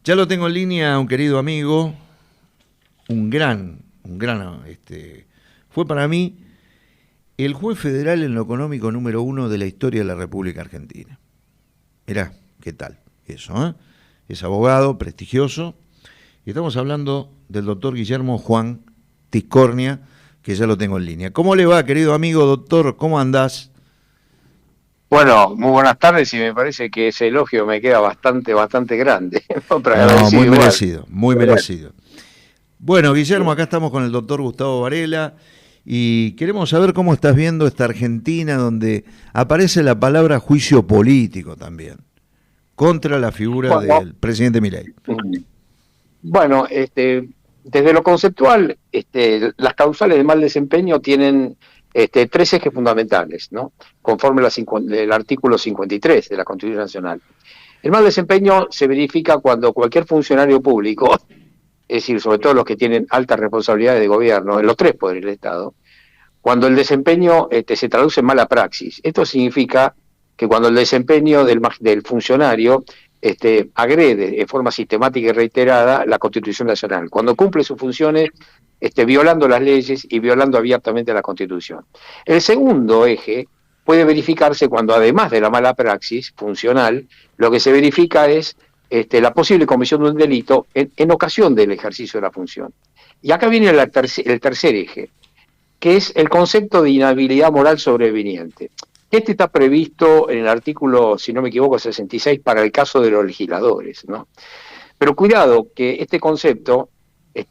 Ya lo tengo en línea, un querido amigo, fue para mí el juez federal en lo económico número 1 de la historia de la República Argentina. Mirá, ¿qué tal eso, eh? Es abogado, prestigioso, y estamos hablando del doctor Guillermo Juan Tiscornia, que ya lo tengo en línea. ¿Cómo le va, querido amigo doctor? ¿Cómo andás? Bueno, muy buenas tardes y me parece que ese elogio me queda bastante grande, ¿no? Pero No, agradecido muy igual. merecido, muy merecido. Bueno, Guillermo, acá estamos con el doctor Gustavo Varela y queremos saber cómo estás viendo esta Argentina donde aparece la palabra juicio político también, contra la figura Bueno, del presidente Milei. bueno, desde lo conceptual, las causales de mal desempeño tienen tres ejes fundamentales, ¿no? Conforme el artículo 53 de la Constitución Nacional. El mal desempeño se verifica cuando cualquier funcionario público, es decir, sobre todo los que tienen altas responsabilidades de gobierno, en los tres poderes del Estado, cuando el desempeño se traduce en mala praxis. Esto significa que cuando el desempeño del funcionario agrede de forma sistemática y reiterada la Constitución Nacional, cuando cumple sus funciones violando las leyes y violando abiertamente la Constitución. El segundo eje puede verificarse cuando, además de la mala praxis funcional, lo que se verifica es la posible comisión de un delito en ocasión del ejercicio de la función. Y acá viene el tercer eje, que es el concepto de inhabilidad moral sobreveniente. Este está previsto en el artículo, si no me equivoco, 66 para el caso de los legisladores, ¿no? Pero cuidado, que este concepto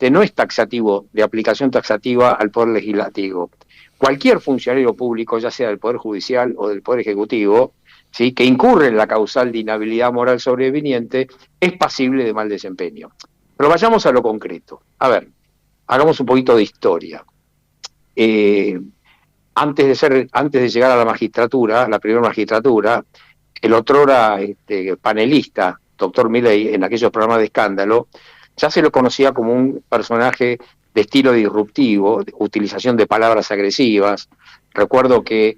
no es taxativo, de aplicación taxativa al Poder Legislativo. Cualquier funcionario público, ya sea del Poder Judicial o del Poder Ejecutivo, ¿sí?, que incurre en la causal de inhabilidad moral sobreveniente, es pasible de mal desempeño. Pero vayamos a lo concreto. A ver, hagamos un poquito de historia. Antes de llegar a la magistratura, la primera magistratura, el otrora panelista, doctor Milei, en aquellos programas de escándalo, ya se lo conocía como un personaje de estilo disruptivo, de utilización de palabras agresivas. Recuerdo que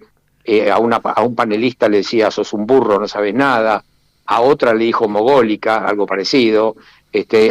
a un panelista le decía, sos un burro, no sabes nada. A otra le dijo mogólica, algo parecido.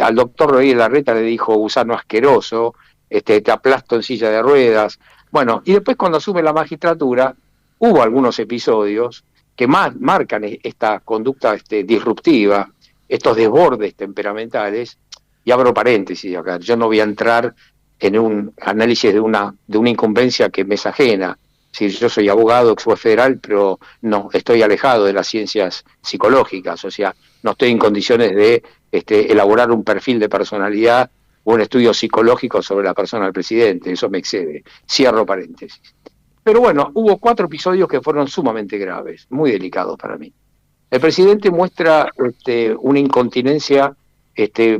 Al doctor Rodríguez Larreta le dijo gusano asqueroso, te aplasto en silla de ruedas. Bueno, y después cuando asume la magistratura, hubo algunos episodios que marcan esta conducta disruptiva, estos desbordes temperamentales, y abro paréntesis acá, yo no voy a entrar en un análisis de una incumbencia que me es ajena. Sí, yo soy abogado, ex juez federal, pero no, estoy alejado de las ciencias psicológicas, o sea, no estoy en condiciones de elaborar un perfil de personalidad o un estudio psicológico sobre la persona del presidente, eso me excede. Cierro paréntesis. Pero bueno, hubo 4 episodios que fueron sumamente graves, muy delicados para mí. El presidente muestra una incontinencia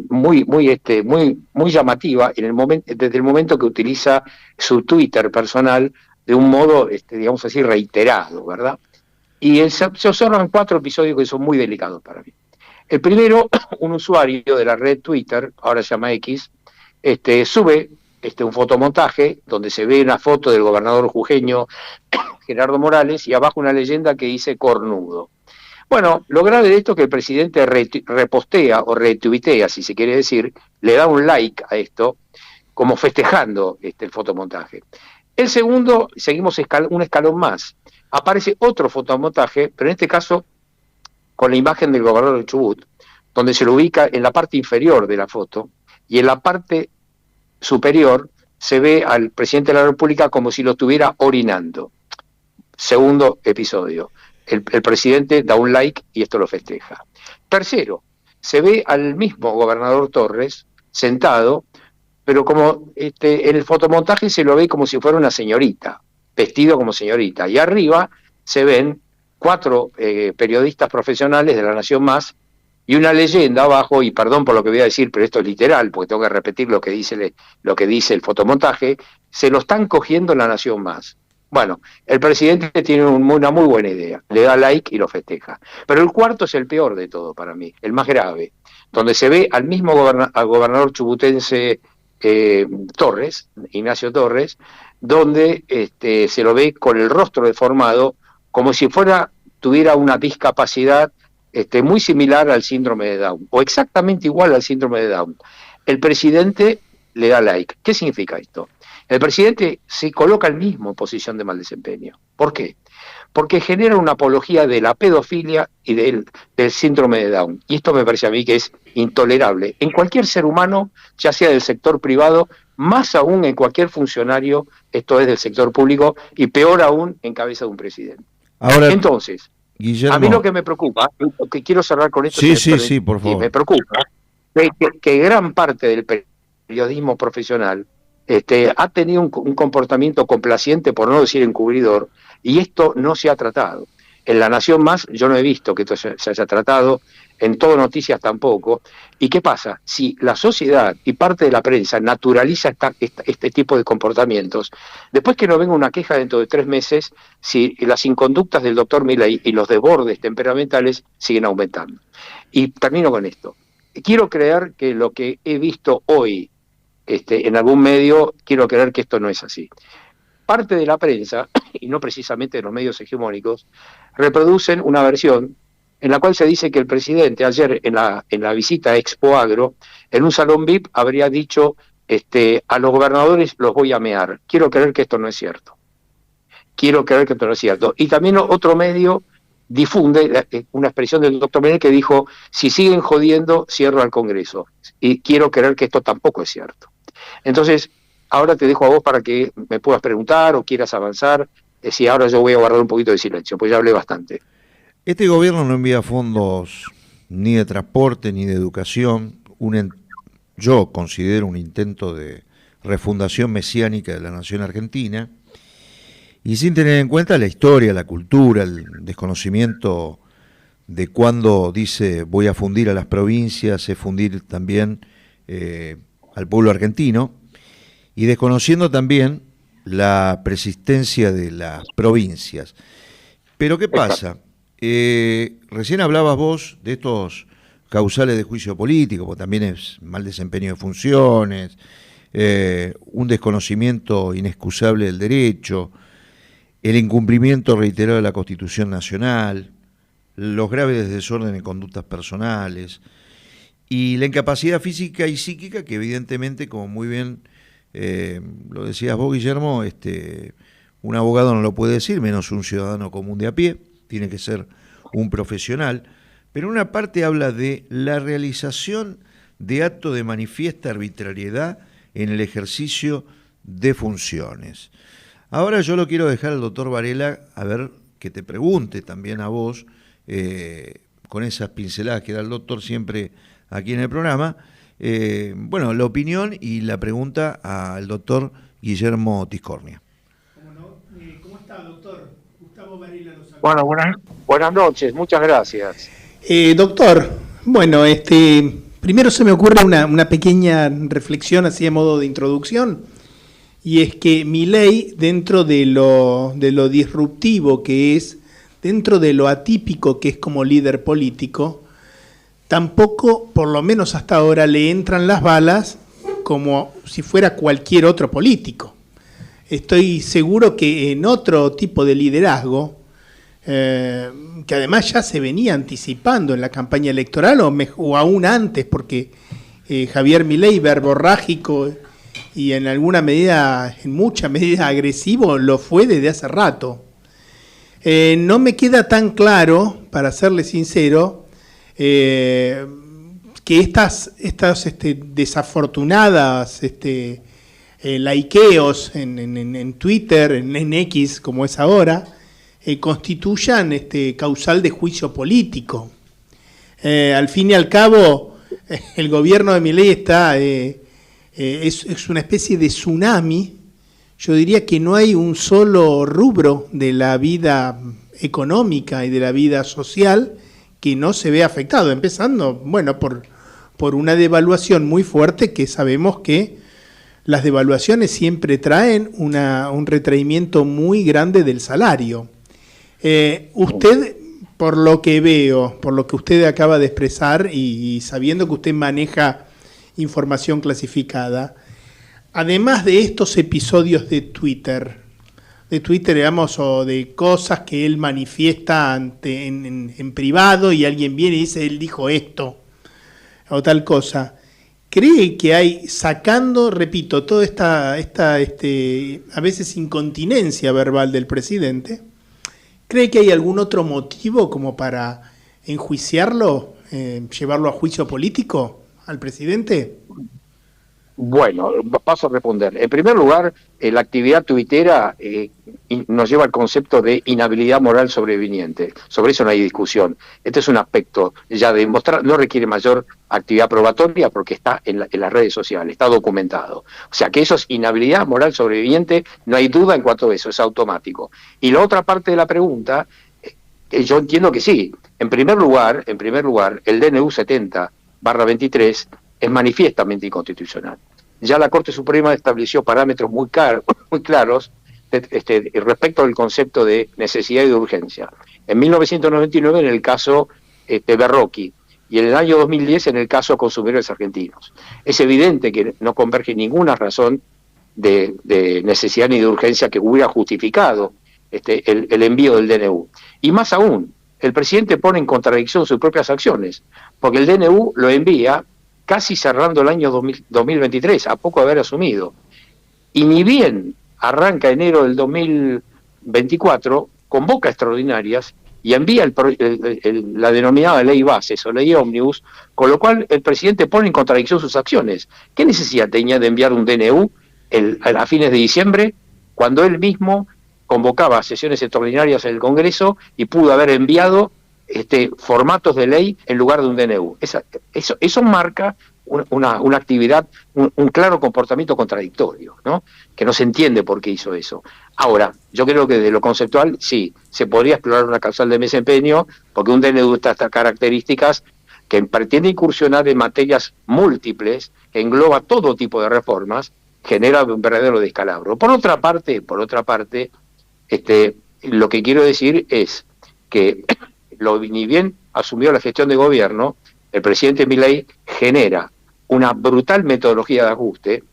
muy llamativa desde el momento que utiliza su Twitter personal de un modo, digamos así, reiterado, ¿verdad? Y se observan 4 episodios que son muy delicados para mí. El primero, un usuario de la red Twitter, ahora se llama X, sube un fotomontaje donde se ve una foto del gobernador jujeño Gerardo Morales y abajo una leyenda que dice cornudo. Bueno, lo grave de esto es que el presidente repostea o retuitea, si se quiere decir, le da un like a esto, como festejando el fotomontaje. El segundo, seguimos un escalón más. Aparece otro fotomontaje, pero en este caso con la imagen del gobernador de Chubut, donde se lo ubica en la parte inferior de la foto, y en la parte superior se ve al presidente de la República como si lo estuviera orinando. Segundo episodio. El presidente da un like y esto lo festeja. Tercero, se ve al mismo gobernador Torres sentado, pero como en el fotomontaje se lo ve como si fuera una señorita, vestido como señorita. Y arriba se ven 4 periodistas profesionales de La Nación Más y una leyenda abajo, y perdón por lo que voy a decir, pero esto es literal, porque tengo que repetir lo que dice el fotomontaje, se lo están cogiendo en La Nación Más. Bueno, el presidente tiene una muy buena idea, le da like y lo festeja. Pero el cuarto es el peor de todo para mí, el más grave, donde se ve al mismo al gobernador chubutense Torres, Ignacio Torres, donde se lo ve con el rostro deformado, como si tuviera una discapacidad muy similar al síndrome de Down, o exactamente igual al síndrome de Down. El presidente le da like. ¿Qué significa esto? El presidente se coloca el mismo en posición de mal desempeño. ¿Por qué? Porque genera una apología de la pedofilia y del síndrome de Down. Y esto me parece a mí que es intolerable en cualquier ser humano, ya sea del sector privado, más aún en cualquier funcionario, esto es del sector público, y peor aún en cabeza de un presidente. Ahora, entonces, Guillermo, a mí lo que me preocupa, que quiero cerrar con esto, sí, por favor. me preocupa, que gran parte del periodismo profesional ha tenido un comportamiento complaciente, por no decir encubridor, y esto no se ha tratado. En La Nación Más yo no he visto que esto se haya tratado, en Todo Noticias tampoco. ¿Y qué pasa? Si la sociedad y parte de la prensa naturaliza este tipo de comportamientos, después que no venga una queja dentro de 3 meses, si las inconductas del doctor Milei y los desbordes temperamentales siguen aumentando. Y termino con esto. Quiero creer que lo que he visto hoy en algún medio, quiero creer que esto no es así. Parte de la prensa, y no precisamente de los medios hegemónicos, reproducen una versión en la cual se dice que el presidente ayer en la visita a Expo Agro, en un salón VIP, habría dicho a los gobernadores los voy a mear. Quiero creer que esto no es cierto. Y también otro medio difunde una expresión del doctor Milei que dijo, si siguen jodiendo, cierro al Congreso. Y quiero creer que esto tampoco es cierto. Entonces, ahora te dejo a vos para que me puedas preguntar o quieras avanzar. Si ahora yo voy a guardar un poquito de silencio, pues ya hablé bastante. Este gobierno no envía fondos ni de transporte ni de educación. Yo considero un intento de refundación mesiánica de la nación argentina, y sin tener en cuenta la historia, la cultura, el desconocimiento de cuando dice voy a fundir a las provincias, es fundir también al pueblo argentino, y desconociendo también la persistencia de las provincias. Pero ¿qué pasa? Recién hablabas vos de estos causales de juicio político, porque también es mal desempeño de funciones, un desconocimiento inexcusable del derecho, el incumplimiento reiterado de la Constitución Nacional, los graves desórdenes en conductas personales y la incapacidad física y psíquica que evidentemente, como muy bien lo decías vos, Guillermo, un abogado no lo puede decir, menos un ciudadano común de a pie, tiene que ser un profesional, pero una parte habla de la realización de actos de manifiesta arbitrariedad en el ejercicio de funciones. Ahora yo lo quiero dejar al doctor Varela, a ver, que te pregunte también a vos, con esas pinceladas que da el doctor siempre aquí en el programa, la opinión y la pregunta al doctor Guillermo Tiscornia. ¿Cómo no? ¿Cómo está, doctor? Gustavo Varela lo saluda. Bueno, buenas noches, muchas gracias. Doctor, bueno, primero se me ocurre una pequeña reflexión así a modo de introducción, y es que Milei, dentro de lo disruptivo que es, dentro de lo atípico que es como líder político, tampoco, por lo menos hasta ahora, le entran las balas como si fuera cualquier otro político. Estoy seguro que en otro tipo de liderazgo, que además ya se venía anticipando en la campaña electoral o aún antes, porque Javier Milei, verborrágico y en mucha medida agresivo, lo fue desde hace rato. No me queda tan claro, para serle sincero, que estas desafortunadas likeos en Twitter, en X, como es ahora, constituyan causal de juicio político. Al fin y al cabo, el gobierno de Milei es una especie de tsunami. Yo diría que no hay un solo rubro de la vida económica y de la vida social que no se ve afectado, empezando, por una devaluación muy fuerte, que sabemos que las devaluaciones siempre traen un retraimiento muy grande del salario. Usted, por lo que veo, por lo que usted acaba de expresar y sabiendo que usted maneja información clasificada, además de estos episodios de Twitter, Twitter, digamos, o de cosas que él manifiesta en privado y alguien viene y dice, él dijo esto o tal cosa. ¿Cree que hay, sacando, repito, toda esta a veces incontinencia verbal del presidente, cree que hay algún otro motivo como para enjuiciarlo, llevarlo a juicio político al presidente? Bueno, paso a responder. En primer lugar, la actividad tuitera nos lleva al concepto de inhabilidad moral sobreviniente. Sobre eso no hay discusión. Este es un aspecto ya de demostrar, no requiere mayor actividad probatoria porque está en las redes sociales, está documentado. O sea que eso es inhabilidad moral sobreviniente, no hay duda en cuanto a eso, es automático. Y la otra parte de la pregunta, yo entiendo que sí. En primer lugar, el DNU 70/23 es manifiestamente inconstitucional. Ya la Corte Suprema estableció parámetros muy claros respecto al concepto de necesidad y de urgencia. En 1999 en el caso Berroqui y en el año 2010 en el caso Consumidores Argentinos. Es evidente que no converge ninguna razón de necesidad ni de urgencia que hubiera justificado el envío del DNU. Y más aún, el presidente pone en contradicción sus propias acciones, porque el DNU lo envía casi cerrando el año 2023, a poco de haber asumido. Y ni bien arranca enero del 2024, convoca extraordinarias y envía la denominada ley bases o ley ómnibus, con lo cual el presidente pone en contradicción sus acciones. ¿Qué necesidad tenía de enviar un DNU a fines de diciembre, cuando él mismo convocaba sesiones extraordinarias en el Congreso y pudo haber enviado formatos de ley en lugar de un DNU? Eso marca una actividad, un claro comportamiento contradictorio, ¿no? Que no se entiende por qué hizo eso. Ahora, yo creo que de lo conceptual, sí, se podría explorar una causal de desempeño, porque un DNU está estas características que pretende incursionar en materias múltiples, que engloba todo tipo de reformas, genera un verdadero descalabro. Por otra parte, lo que quiero decir es que ni bien asumió la gestión de gobierno, el presidente Milei genera una brutal metodología de ajuste,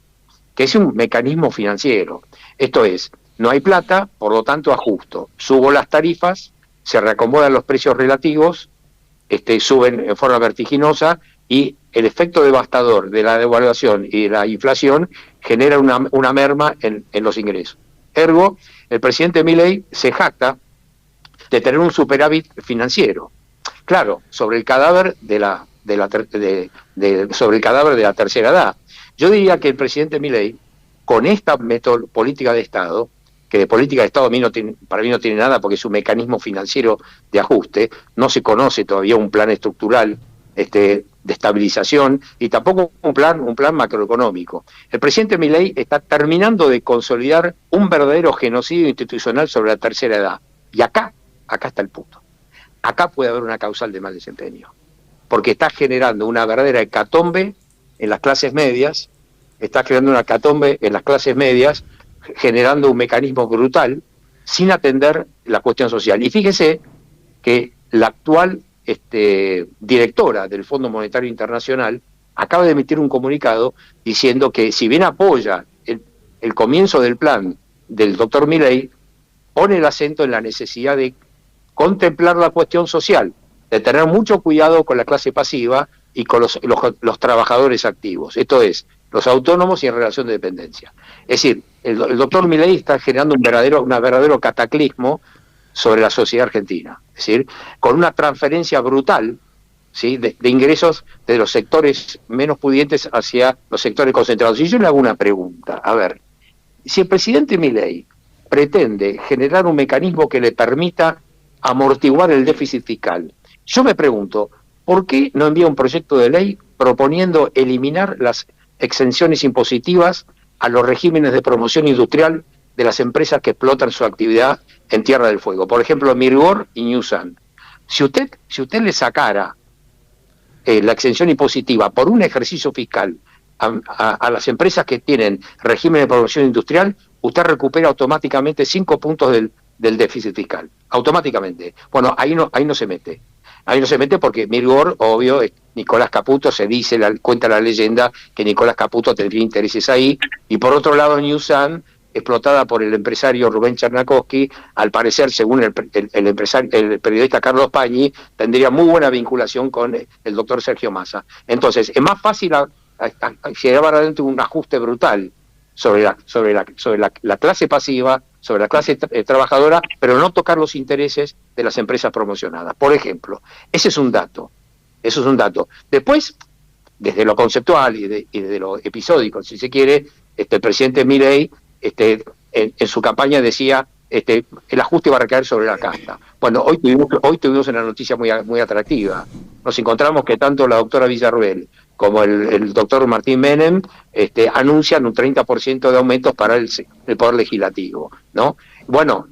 que es un mecanismo financiero. Esto es, no hay plata, por lo tanto ajusto. Subo las tarifas, se reacomodan los precios relativos, suben en forma vertiginosa y el efecto devastador de la devaluación y de la inflación genera una merma en los ingresos. Ergo, el presidente Milei se jacta de tener un superávit financiero. Claro, sobre el cadáver de la tercera edad. Yo diría que el presidente Milei, con esta política de Estado, que de política de Estado para mí no tiene nada porque es un mecanismo financiero de ajuste, no se conoce todavía un plan estructural de estabilización y tampoco un plan macroeconómico. El presidente Milei está terminando de consolidar un verdadero genocidio institucional sobre la tercera edad. Y acá está el punto. Acá puede haber una causal de mal desempeño, porque está generando una verdadera hecatombe en las clases medias, generando un mecanismo brutal, sin atender la cuestión social. Y fíjese que la actual directora del Fondo Monetario Internacional acaba de emitir un comunicado diciendo que si bien apoya el comienzo del plan del doctor Milei, pone el acento en la necesidad de contemplar la cuestión social, de tener mucho cuidado con la clase pasiva y con los trabajadores activos, esto es, los autónomos y en relación de dependencia. Es decir, el doctor Milei está generando un verdadero cataclismo sobre la sociedad argentina, es decir, con una transferencia brutal, ¿sí?, de ingresos de los sectores menos pudientes hacia los sectores concentrados. Y yo le hago una pregunta, a ver, si el presidente Milei pretende generar un mecanismo que le permita amortiguar el déficit fiscal, yo me pregunto, ¿por qué no envía un proyecto de ley proponiendo eliminar las exenciones impositivas a los regímenes de promoción industrial de las empresas que explotan su actividad en Tierra del Fuego? Por ejemplo, Mirgor y Newsan. Si usted le sacara la exención impositiva por un ejercicio fiscal a las empresas que tienen régimen de promoción industrial, usted recupera automáticamente 5 puntos del déficit fiscal, automáticamente. Bueno, ahí no se mete. Ahí no se mete porque Mirgor, obvio, Nicolás Caputo, cuenta la leyenda que Nicolás Caputo tendría intereses ahí, y por otro lado Newsan explotada por el empresario Rubén Chernakowski, al parecer, según el periodista Carlos Pañi, tendría muy buena vinculación con el doctor Sergio Massa. Entonces, es más fácil llevar adelante un ajuste brutal sobre la clase pasiva, sobre la clase trabajadora, pero no tocar los intereses de las empresas promocionadas. Por ejemplo, ese es un dato. Eso es un dato. Después, desde lo conceptual y desde lo episódico, si se quiere, el presidente Milei en su campaña decía el ajuste va a recaer sobre la casta. Bueno, hoy tuvimos una noticia muy atractiva. Nos encontramos que tanto la doctora Villarruel como el doctor Martín Menem anuncian un 30% de aumentos para el Poder Legislativo, ¿no? Bueno,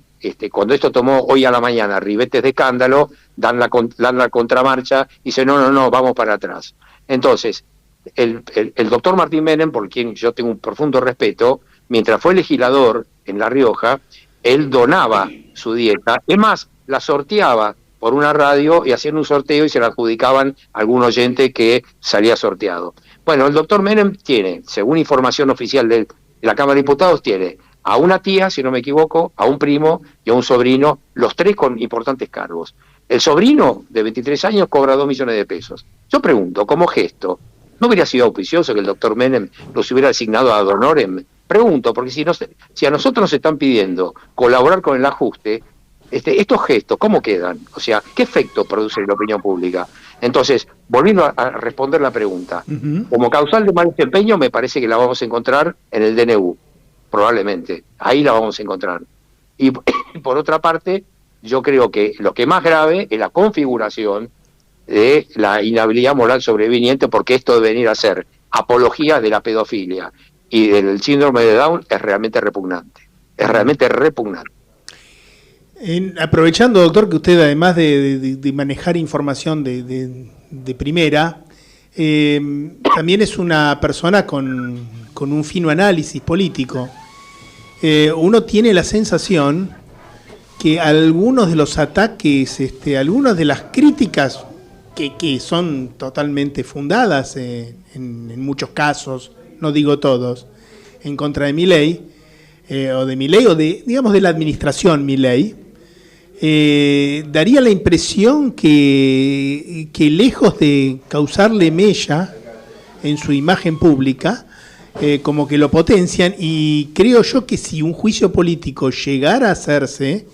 cuando esto tomó hoy a la mañana ribetes de escándalo, dan la contramarcha y dicen no, vamos para atrás. Entonces, el doctor Martín Menem, por quien yo tengo un profundo respeto, mientras fue legislador en La Rioja, él donaba su dieta, es más, la sorteaba por una radio y hacían un sorteo y se la adjudicaban a algún oyente que salía sorteado. Bueno, el doctor Menem tiene, según información oficial de la Cámara de Diputados, tiene a una tía, si no me equivoco, a un primo y a un sobrino, los tres con importantes cargos. El sobrino, de 23 años, cobra 2 millones de pesos. Yo pregunto, como gesto, ¿no hubiera sido auspicioso que el doctor Menem los hubiera asignado ad honorem? Pregunto, porque si a nosotros nos están pidiendo colaborar con el ajuste, estos gestos, ¿cómo quedan? O sea, ¿qué efecto produce en la opinión pública? Entonces, volviendo a responder la pregunta, como causal de mal desempeño me parece que la vamos a encontrar en el DNU, probablemente, ahí la vamos a encontrar. Y por otra parte, yo creo que lo que es más grave es la configuración de la inhabilidad moral sobreviniente, porque esto de venir a ser apología de la pedofilia y del síndrome de Down es realmente repugnante. Es realmente repugnante. Aprovechando, doctor, que usted además de manejar información de primera, también es una persona con un fino análisis político. Uno tiene la sensación que algunos de los ataques, algunas de las críticas que son totalmente fundadas en muchos casos, no digo todos, en contra de Milei, o digamos de la administración Milei, daría la impresión que lejos de causarle mella en su imagen pública, como que lo potencian, y creo yo que si un juicio político llegara a hacerse,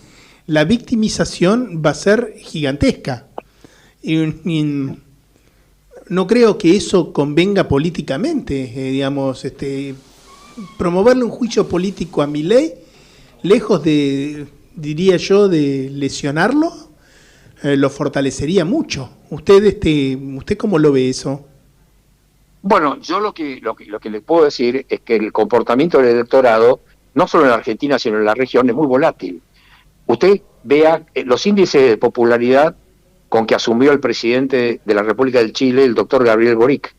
la victimización va a ser gigantesca. Y no creo que eso convenga políticamente, digamos, promoverle un juicio político a Milei, lejos de, diría yo, de lesionarlo, lo fortalecería mucho. ¿Usted cómo lo ve eso? Bueno, yo lo que le puedo decir es que el comportamiento del electorado, no solo en la Argentina, sino en la región, es muy volátil. Usted vea los índices de popularidad con que asumió el presidente de la República del Chile, el doctor Gabriel Boric,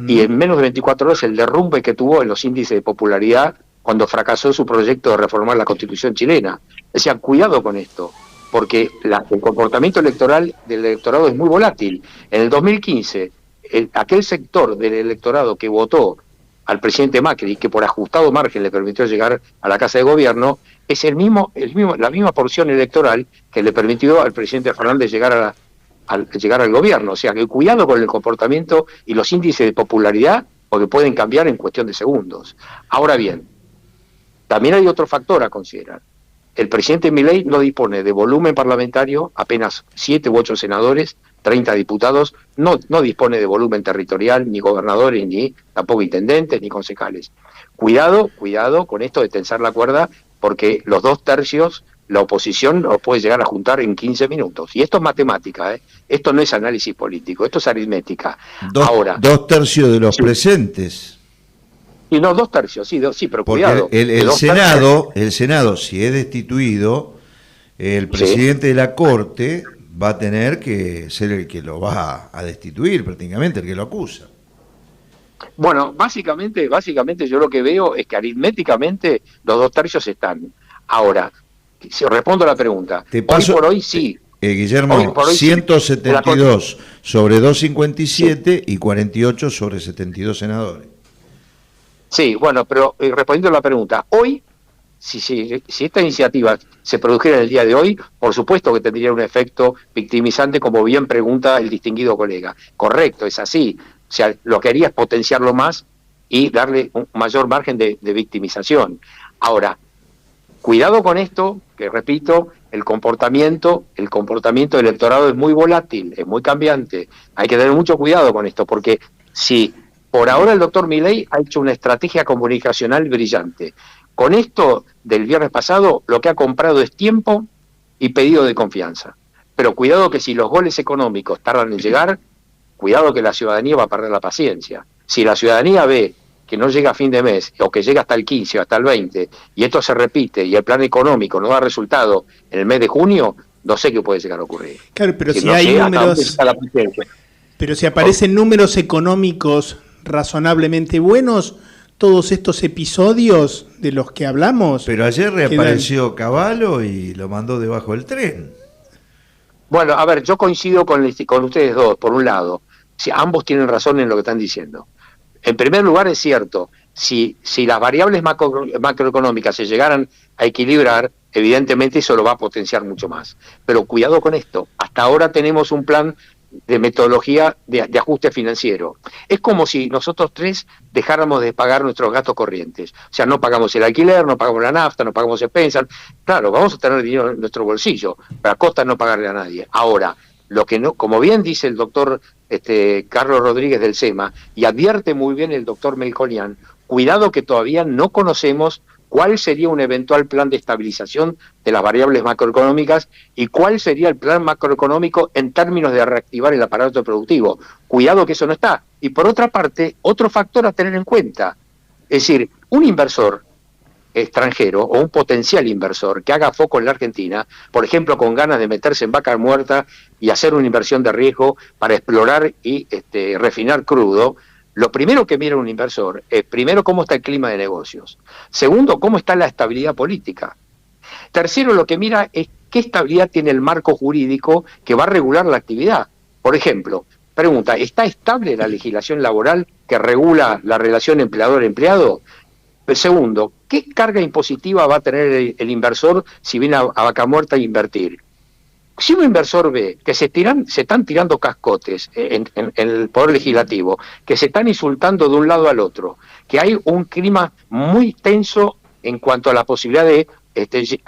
y en menos de 24 horas el derrumbe que tuvo en los índices de popularidad cuando fracasó su proyecto de reformar la Constitución chilena. Decían, cuidado con esto, porque el comportamiento electoral del electorado es muy volátil. En el 2015, aquel sector del electorado que votó al presidente Macri, que por ajustado margen le permitió llegar a la Casa de Gobierno, es la misma porción electoral que le permitió al presidente Fernández llegar al gobierno. O sea, que cuidado con el comportamiento y los índices de popularidad, porque pueden cambiar en cuestión de segundos. Ahora bien, también hay otro factor a considerar. El presidente Milei no dispone de volumen parlamentario, apenas 7 u 8 senadores, 30 diputados, no dispone de volumen territorial, ni gobernadores, ni tampoco intendentes, ni concejales. Cuidado con esto de tensar la cuerda, porque los 2/3, la oposición los puede llegar a juntar en 15 minutos. Y esto es matemática, esto no es análisis político, esto es aritmética. Ahora, 2/3 de los presentes. Y no, 2/3, sí, pero porque cuidado. El Senado, si es destituido, el presidente de la Corte va a tener que ser el que lo va a destituir, prácticamente, el que lo acusa. Bueno, básicamente yo lo que veo es que aritméticamente los 2/3 están. Ahora, si respondo a la pregunta, hoy por hoy sí. Guillermo, hoy 172 sí. Sobre 257 sí. Y 48 sobre 72 senadores. Sí, bueno, pero respondiendo a la pregunta, hoy si esta iniciativa se produjera en el día de hoy, por supuesto que tendría un efecto victimizante, como bien pregunta el distinguido colega. Correcto, es así. O sea, lo que haría es potenciarlo más y darle un mayor margen de victimización. Ahora, cuidado con esto, que repito, el comportamiento del electorado es muy volátil, es muy cambiante. Hay que tener mucho cuidado con esto, porque si por ahora el doctor Milei ha hecho una estrategia comunicacional brillante, con esto del viernes pasado lo que ha comprado es tiempo y pedido de confianza. Pero cuidado que si los goles económicos tardan en llegar, cuidado que la ciudadanía va a perder la paciencia. Si la ciudadanía ve que no llega a fin de mes, o que llega hasta el 15 o hasta el 20, y esto se repite, y el plan económico no da resultado en el mes de junio, no sé qué puede llegar a ocurrir. Claro, pero si hay números... Pero si aparecen números económicos razonablemente buenos, todos estos episodios de los que hablamos... Pero ayer reapareció Cavallo y lo mandó debajo del tren. Bueno, a ver, yo coincido con ustedes dos, por un lado. Si ambos tienen razón en lo que están diciendo. En primer lugar, es cierto, si las variables macroeconómicas se llegaran a equilibrar, evidentemente eso lo va a potenciar mucho más. Pero cuidado con esto, hasta ahora tenemos un plan de metodología de ajuste financiero. Es como si nosotros tres dejáramos de pagar nuestros gastos corrientes. O sea, no pagamos el alquiler, no pagamos la nafta, no pagamos expensas. Claro, vamos a tener dinero en nuestro bolsillo, pero a costa de no pagarle a nadie. Ahora, lo que no, como bien dice el doctor Carlos Rodríguez del SEMA, y advierte muy bien el doctor Melconian, cuidado que todavía no conocemos cuál sería un eventual plan de estabilización de las variables macroeconómicas y cuál sería el plan macroeconómico en términos de reactivar el aparato productivo. Cuidado que eso no está. Y por otra parte, otro factor a tener en cuenta, es decir, un inversor extranjero o un potencial inversor que haga foco en la Argentina, por ejemplo, con ganas de meterse en vaca muerta y hacer una inversión de riesgo para explorar y refinar crudo, lo primero que mira un inversor es, primero, cómo está el clima de negocios. Segundo, cómo está la estabilidad política. Tercero, lo que mira es qué estabilidad tiene el marco jurídico que va a regular la actividad. Por ejemplo, pregunta, ¿está estable la legislación laboral que regula la relación empleador-empleado? Segundo, ¿qué carga impositiva va a tener el inversor si viene a vaca muerta a invertir? Si un inversor ve que se están tirando cascotes en el Poder Legislativo, que se están insultando de un lado al otro, que hay un clima muy tenso en cuanto a la posibilidad de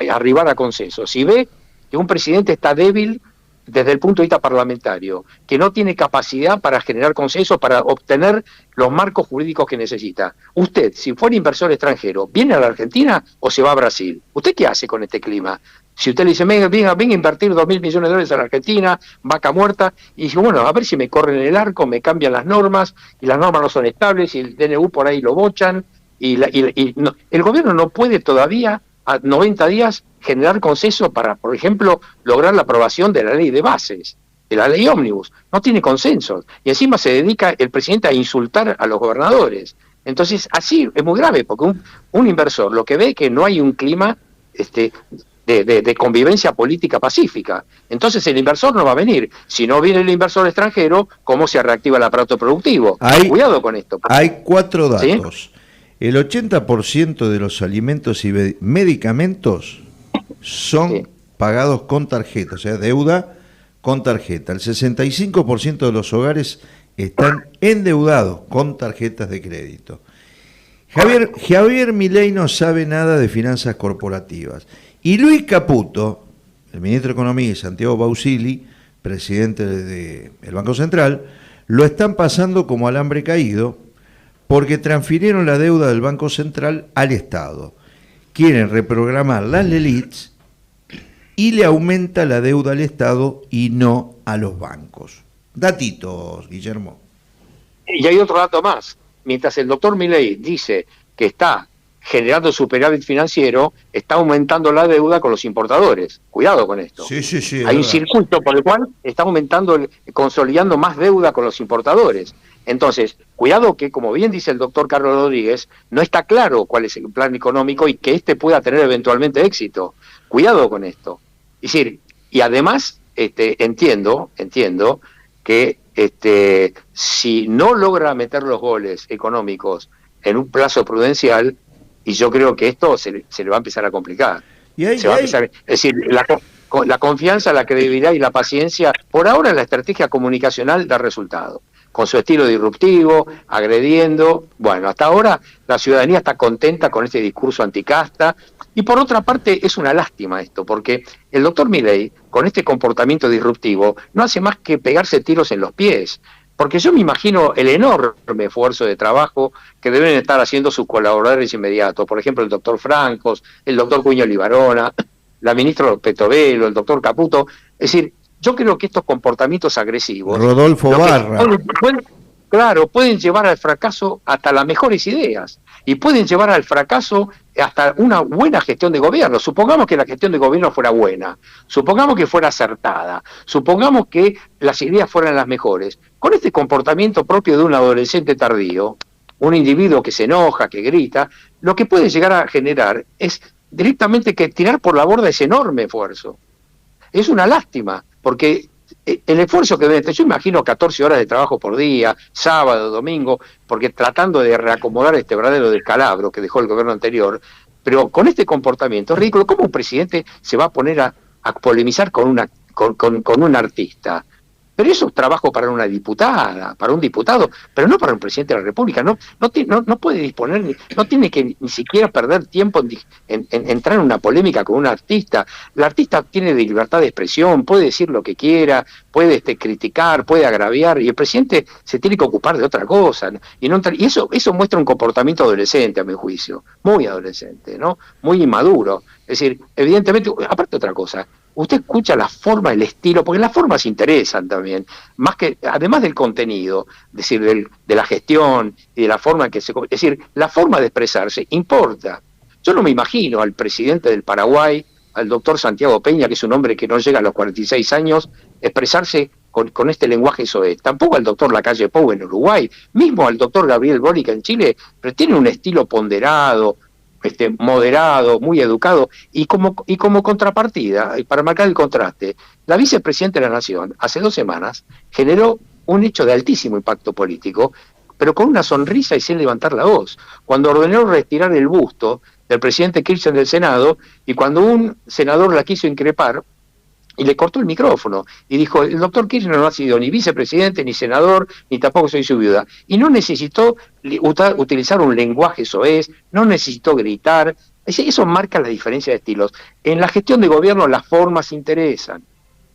arribar a consensos, si ve que un presidente está débil desde el punto de vista parlamentario, que no tiene capacidad para generar consensos, para obtener los marcos jurídicos que necesita. Usted, si fuera inversor extranjero, ¿viene a la Argentina o se va a Brasil? ¿Usted qué hace con este clima? Si usted le dice, venga a invertir $2.000 millones en la Argentina, vaca muerta, y dice, bueno, a ver si me corren el arco, me cambian las normas, y las normas no son estables, y el DNU por ahí lo bochan, no, el gobierno no puede todavía, a 90 días, generar consenso para, por ejemplo, lograr la aprobación de la ley de bases, de la ley ómnibus. No tiene consenso. Y encima se dedica el presidente a insultar a los gobernadores. Entonces, así es muy grave, porque un inversor lo que ve es que no hay un clima de convivencia política pacífica. Entonces el inversor no va a venir. Si no viene el inversor extranjero, ¿cómo se reactiva el aparato productivo? Cuidado con esto. Hay 4 datos. ¿Sí? El 80% de los alimentos y medicamentos son pagados con tarjeta, o sea, deuda con tarjeta. El 65% de los hogares están endeudados con tarjetas de crédito. Javier Milei no sabe nada de finanzas corporativas. Y Luis Caputo, el ministro de Economía, y Santiago Bausili, presidente del Banco Central, lo están pasando como alambre caído porque transfirieron la deuda del Banco Central al Estado. Quieren reprogramar las LELIQs y le aumenta la deuda al Estado y no a los bancos. Datitos, Guillermo. Y hay otro dato más. Mientras el doctor Milei dice que está generando superávit financiero, está aumentando la deuda con los importadores. Cuidado con esto. Sí, hay un circuito por el cual está consolidando más deuda con los importadores. Entonces, cuidado que, como bien dice el doctor Carlos Rodríguez, no está claro cuál es el plan económico y que pueda tener eventualmente éxito. Cuidado con esto. Es decir, y además entiendo que si no logra meter los goles económicos en un plazo prudencial, y yo creo que esto se le va a empezar a complicar. Es decir, la confianza, la credibilidad y la paciencia, por ahora la estrategia comunicacional da resultado, con su estilo disruptivo, agrediendo. Bueno, hasta ahora la ciudadanía está contenta con este discurso anticasta, y por otra parte es una lástima esto, porque el doctor Milei, con este comportamiento disruptivo, no hace más que pegarse tiros en los pies, porque yo me imagino el enorme esfuerzo de trabajo que deben estar haciendo sus colaboradores inmediatos, por ejemplo el doctor Francos, el doctor Cuño Libarona, la ministra Petovelo, el doctor Caputo. Es decir, yo creo que estos comportamientos agresivos, Rodolfo Barra, pueden llevar al fracaso hasta las mejores ideas, y pueden llevar al fracaso hasta una buena gestión de gobierno. Supongamos que la gestión de gobierno fuera buena, supongamos que fuera acertada, supongamos que las ideas fueran las mejores. Con este comportamiento propio de un adolescente tardío, un individuo que se enoja, que grita, lo que puede llegar a generar es directamente que tirar por la borda ese enorme esfuerzo. Es una lástima, porque el esfuerzo que debe tener, yo imagino 14 horas de trabajo por día, sábado, domingo, porque tratando de reacomodar este verdadero descalabro que dejó el gobierno anterior, pero con este comportamiento es ridículo. ¿Cómo un presidente se va a poner a polemizar con un artista? Pero eso es trabajo para una diputada, para un diputado, pero no para un presidente de la República. No puede disponer, no tiene que ni siquiera perder tiempo en entrar en una polémica con un artista. El artista tiene libertad de expresión, puede decir lo que quiera, puede criticar, puede agraviar, y el presidente se tiene que ocupar de otra cosa, ¿no? Y eso muestra un comportamiento adolescente, a mi juicio, muy adolescente, ¿no? Muy inmaduro. Es decir, evidentemente, aparte de otra cosa, usted escucha la forma, el estilo, porque las formas interesan también, más que, además del contenido, es decir, de la gestión y de la forma en que es decir, la forma de expresarse importa. Yo no me imagino al presidente del Paraguay, al doctor Santiago Peña, que es un hombre que no llega a los 46 años, expresarse con este lenguaje soez. Tampoco al doctor Lacalle Pou en Uruguay, mismo al doctor Gabriel Boric en Chile, pero tiene un estilo ponderado, moderado, muy educado, y como contrapartida, y para marcar el contraste, la vicepresidenta de la Nación, hace 2 semanas, generó un hecho de altísimo impacto político, pero con una sonrisa y sin levantar la voz, cuando ordenó retirar el busto del presidente Kirchner del Senado, y cuando un senador la quiso increpar, y le cortó el micrófono, y dijo, el doctor Kirchner no ha sido ni vicepresidente, ni senador, ni tampoco soy su viuda. Y no necesitó utilizar un lenguaje soez, no necesitó gritar. Eso marca la diferencia de estilos. En la gestión de gobierno las formas interesan,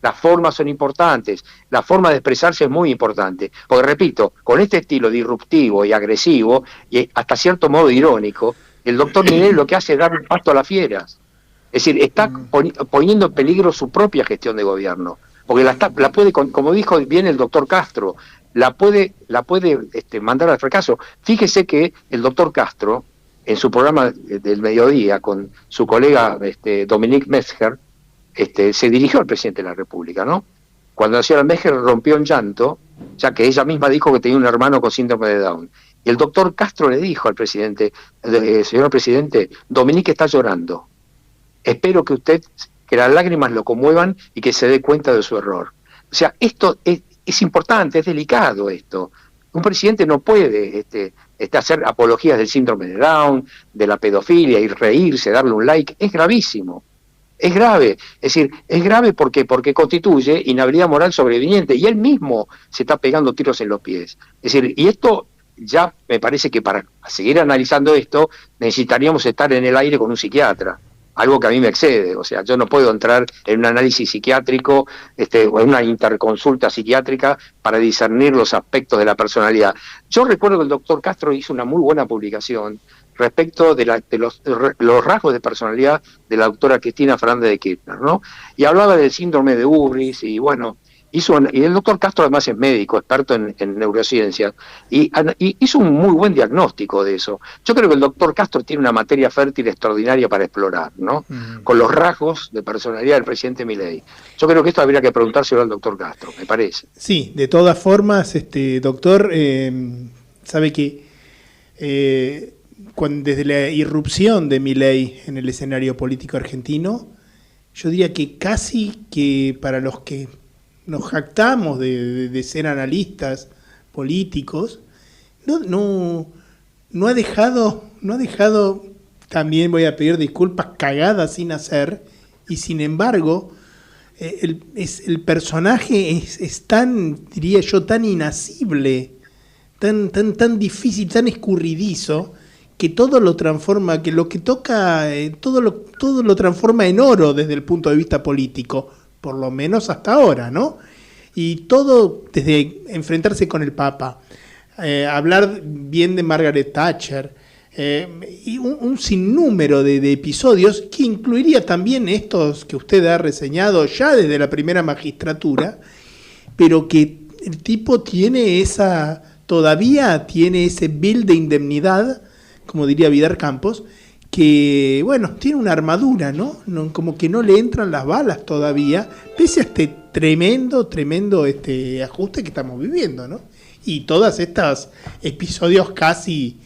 las formas son importantes, la forma de expresarse es muy importante. Porque repito, con este estilo disruptivo y agresivo, y hasta cierto modo irónico, el doctor Milei lo que hace es dar un pasto a las fieras. Es decir, está poniendo en peligro su propia gestión de gobierno, porque la puede, como dijo bien el doctor Castro, la puede mandar al fracaso. Fíjese que el doctor Castro, en su programa del mediodía, con su colega Dominique Metzger, se dirigió al presidente de la República, ¿no? Cuando la señora Metzger rompió en llanto, ya que ella misma dijo que tenía un hermano con síndrome de Down. Y el doctor Castro le dijo al presidente, señor presidente, Dominique está llorando. Espero que las lágrimas lo conmuevan y que se dé cuenta de su error. O sea, esto es importante, es delicado esto. Un presidente no puede hacer apologías del síndrome de Down, de la pedofilia, y reírse, darle un like. Es gravísimo, es grave. Es decir, es grave porque constituye inhabilidad moral sobreviniente, y él mismo se está pegando tiros en los pies. Es decir, y esto ya me parece que para seguir analizando esto necesitaríamos estar en el aire con un psiquiatra. Algo que a mí me excede, o sea, yo no puedo entrar en un análisis psiquiátrico o en una interconsulta psiquiátrica para discernir los aspectos de la personalidad. Yo recuerdo que el doctor Castro hizo una muy buena publicación respecto de los rasgos de personalidad de la doctora Cristina Fernández de Kirchner, ¿no? Y hablaba del síndrome de Urris, y bueno, y el doctor Castro además es médico, experto en neurociencias, y hizo un muy buen diagnóstico de eso. Yo creo que el doctor Castro tiene una materia fértil extraordinaria para explorar, ¿no? Con los rasgos de personalidad del presidente Milei. Yo creo que esto habría que preguntárselo al doctor Castro, me parece. Sí, de todas formas, doctor, sabe que desde la irrupción de Milei en el escenario político argentino, yo diría que casi que para los que nos jactamos de ser analistas políticos, no ha dejado también voy a pedir disculpas, cagadas sin hacer, y sin embargo, el personaje es tan, diría yo, tan inasible, tan difícil, tan escurridizo, que todo lo transforma, que lo que toca, todo lo transforma en oro desde el punto de vista político, por lo menos hasta ahora, ¿no? Y todo desde enfrentarse con el Papa, hablar bien de Margaret Thatcher, y un sinnúmero de episodios que incluiría también estos que usted ha reseñado ya desde la primera magistratura, pero que el tipo todavía tiene ese bill de indemnidad, como diría Vidar Campos, que, bueno, tiene una armadura, ¿no? Como que no le entran las balas todavía, pese a este tremendo ajuste que estamos viviendo, ¿no? Y todos estos episodios casi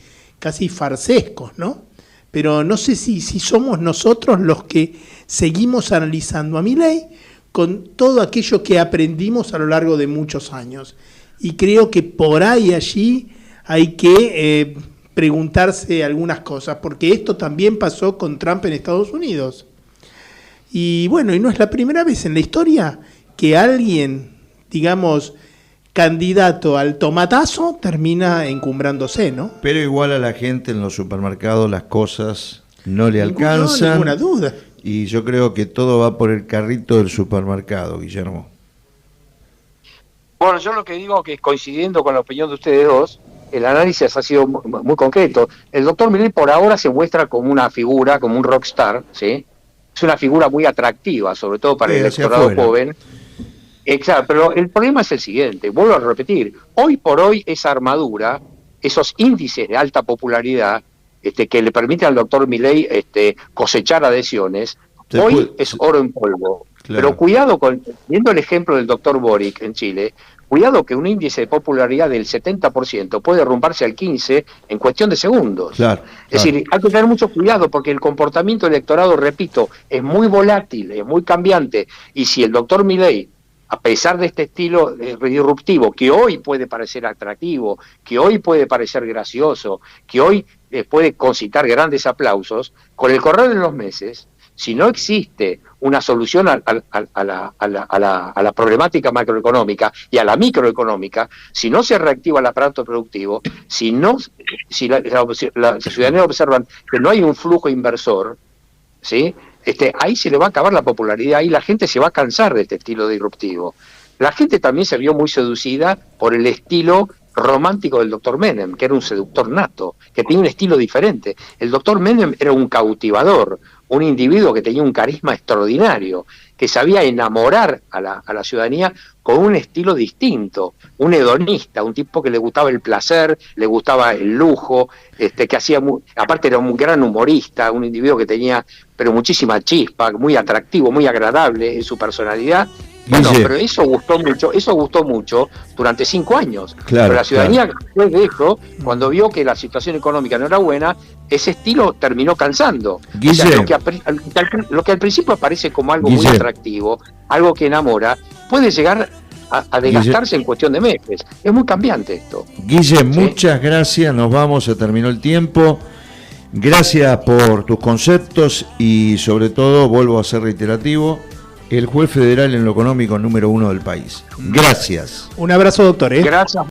farsescos, ¿no? Pero no sé si somos nosotros los que seguimos analizando a Milei con todo aquello que aprendimos a lo largo de muchos años. Y creo que por ahí allí hay que preguntarse algunas cosas, porque esto también pasó con Trump en Estados Unidos. Y bueno, y no es la primera vez en la historia que alguien, digamos, candidato al tomatazo termina encumbrándose, ¿no? Pero igual a la gente en los supermercados las cosas no le alcanzan. No, ninguna duda. Y yo creo que todo va por el carrito del supermercado, Guillermo. Bueno, yo lo que digo que coincidiendo con la opinión de ustedes dos, el análisis ha sido muy concreto. El doctor Milei por ahora se muestra como una figura, como un rockstar, ¿sí? Es una figura muy atractiva, sobre todo para el electorado joven. Exacto, pero el problema es el siguiente, vuelvo a repetir, hoy por hoy esa armadura, esos índices de alta popularidad que le permiten al doctor Milei cosechar adhesiones, hoy es oro en polvo. Claro. Pero cuidado viendo el ejemplo del doctor Boric en Chile, cuidado que un índice de popularidad del 70% puede derrumbarse al 15% en cuestión de segundos. Claro, es decir, hay que tener mucho cuidado porque el comportamiento del electorado, repito, es muy volátil, es muy cambiante, y si el doctor Milei, a pesar de este estilo disruptivo, que hoy puede parecer atractivo, que hoy puede parecer gracioso, que hoy puede concitar grandes aplausos, con el correr de los meses, si no existe una solución a la problemática macroeconómica y a la microeconómica, si no se reactiva el aparato productivo, si la ciudadanía observa que no hay un flujo inversor, ¿sí? Ahí se le va a acabar la popularidad, ahí la gente se va a cansar de este estilo disruptivo. La gente también se vio muy seducida por el estilo romántico del doctor Menem, que era un seductor nato, que tenía un estilo diferente. El doctor Menem era un cautivador, un individuo que tenía un carisma extraordinario, que sabía enamorar a la ciudadanía con un estilo distinto, un hedonista, un tipo que le gustaba el placer, le gustaba el lujo, que hacía aparte era un gran humorista, un individuo que tenía pero muchísima chispa, muy atractivo, muy agradable en su personalidad. Bueno, pero eso gustó mucho durante 5 años. Claro, pero la ciudadanía, después de eso, cuando vio que la situación económica no era buena, ese estilo terminó cansando. O sea, lo que al principio aparece como algo muy atractivo, algo que enamora, puede llegar a desgastarse en cuestión de meses. Es muy cambiante esto. Guille, ¿sí? Muchas gracias, nos vamos, se terminó el tiempo. Gracias por tus conceptos y sobre todo, vuelvo a ser reiterativo, el juez federal en lo económico número 1 del país. Gracias. Un abrazo, doctor. Gracias.